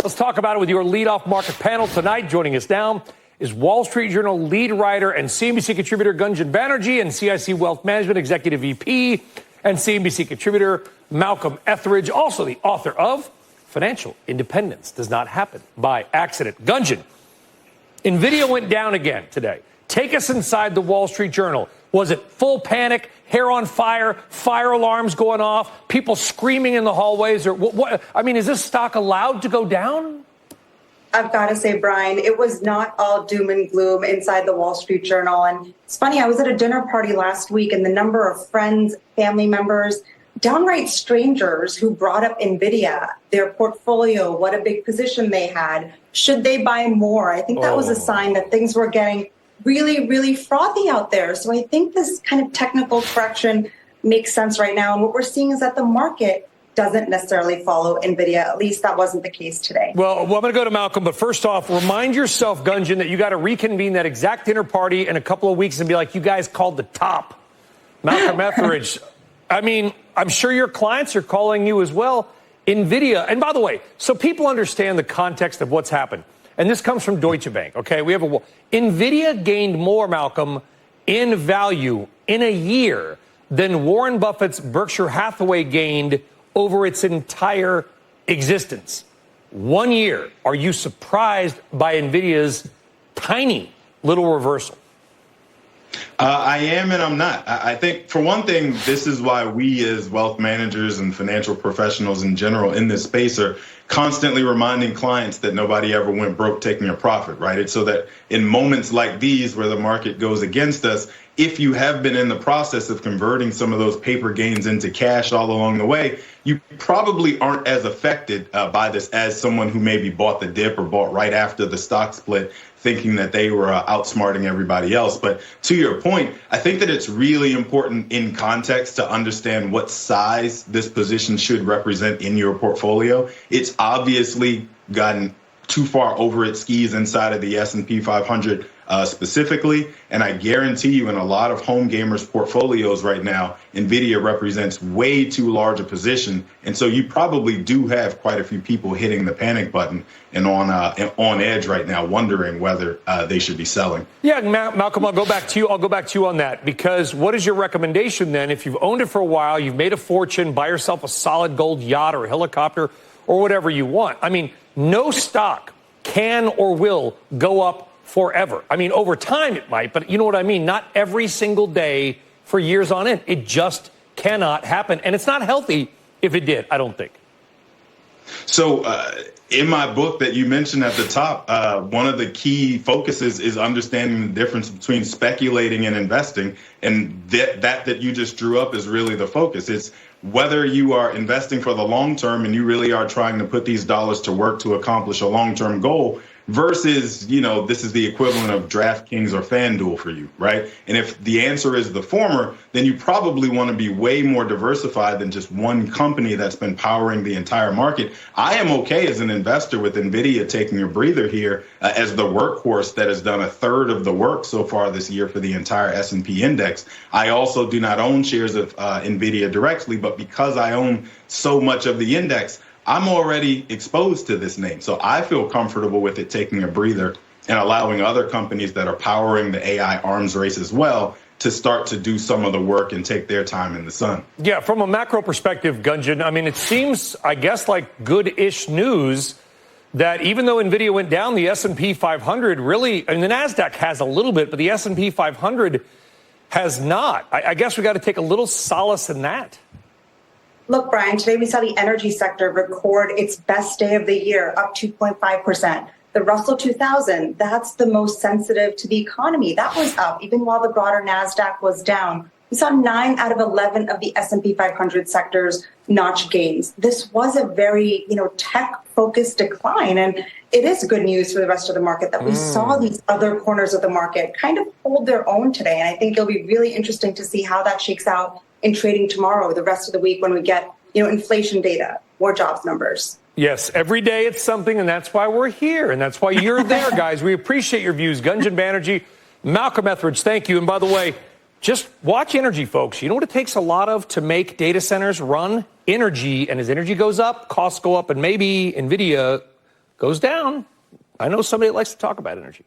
Let's talk about it with your leadoff market panel tonight. Joining us now is Wall Street Journal lead writer and CNBC contributor Gunjan Banerjee and CIC Wealth Management Executive VP and CNBC contributor Malcolm Ethridge, also the author of Financial Independence Does Not Happen by Accident. Gunjan, NVIDIA went down again today. Take us inside the Wall Street Journal. Was it full panic, hair on fire, fire alarms going off, people screaming in the hallways? Or what? I mean, is this stock allowed to go down? I've got to say, Brian, it was not all doom and gloom inside the Wall Street Journal. And it's funny, I was at a dinner party last week, and the number of friends, family members, downright strangers who brought up NVIDIA, their portfolio, what a big position they had, should they buy more? I think that was a sign that things were getting really, really frothy out there. So I think this kind of technical correction makes sense right now. And what we're seeing is that the market doesn't necessarily follow NVIDIA. At least that wasn't the case today. Well, I'm going to go to Malcolm. But first off, remind yourself, Gunjan, that you got to reconvene that exact dinner party in a couple of weeks and be like, you guys called the top. Malcolm Ethridge. I mean, I'm sure your clients are calling you as well. NVIDIA. And by the way, so people understand the context of what's happened. And this comes from Deutsche Bank, okay? We have NVIDIA gained more, Malcolm, in value in a year than Warren Buffett's Berkshire Hathaway gained over its entire existence. 1 year. Are you surprised by NVIDIA's tiny little reversal? I am and I'm not. I think, for one thing, this is why we as wealth managers and financial professionals in general in this space are constantly reminding clients that nobody ever went broke taking a profit, right? It's so that in moments like these where the market goes against us, if you have been in the process of converting some of those paper gains into cash all along the way, you probably aren't as affected by this as someone who maybe bought the dip or bought right after the stock split, thinking that they were outsmarting everybody else. But to your point, I think that it's really important in context to understand what size this position should represent in your portfolio. It's obviously gotten too far over its skis inside of the S&P 500 specifically. And I guarantee you in a lot of home gamers portfolios right now, NVIDIA represents way too large a position. And so you probably do have quite a few people hitting the panic button and on edge right now, wondering whether they should be selling. Yeah, Malcolm, I'll go back to you on that, because what is your recommendation then? If you've owned it for a while, you've made a fortune, buy yourself a solid gold yacht or a helicopter or whatever you want. I mean, no stock can or will go up forever. I mean, over time it might, but you know what I mean? Not every single day for years on end. It just cannot happen. And it's not healthy if it did, I don't think. So in my book that you mentioned at the top, one of the key focuses is understanding the difference between speculating and investing. And that you just drew up is really the focus. It's whether you are investing for the long term and you really are trying to put these dollars to work to accomplish a long-term goal, versus, this is the equivalent of DraftKings or FanDuel for you, right? And if the answer is the former, then you probably want to be way more diversified than just one company that's been powering the entire market. I am okay as an investor with NVIDIA taking a breather here as the workhorse that has done a third of the work so far this year for the entire S&P index. I also do not own shares of NVIDIA directly, but because I own so much of the index, I'm already exposed to this name. So I feel comfortable with it taking a breather and allowing other companies that are powering the AI arms race as well to start to do some of the work and take their time in the sun. Yeah, from a macro perspective, Gunjan, I mean, it seems, I guess, like good-ish news that even though NVIDIA went down, the S&P 500 really, I mean, the NASDAQ has a little bit, but the S&P 500 has not. I guess we got to take a little solace in that. Look, Brian, today we saw the energy sector record its best day of the year, up 2.5%. The Russell 2000, that's the most sensitive to the economy. That was up, even while the broader NASDAQ was down. We saw 9 out of 11 of the S&P 500 sectors notch gains. This was a very, tech-focused decline, and it is good news for the rest of the market that we saw these other corners of the market kind of hold their own today. And I think it'll be really interesting to see how that shakes out in trading tomorrow, the rest of the week, when we get, inflation data, more jobs numbers. Yes, every day it's something, and that's why we're here, and that's why you're there, guys. We appreciate your views. Gunjan Banerjee, Malcolm Ethridge, thank you. And by the way, just watch energy, folks. You know what it takes a lot of to make data centers run? Energy. And as energy goes up, costs go up, and maybe NVIDIA goes down. I know somebody that likes to talk about energy.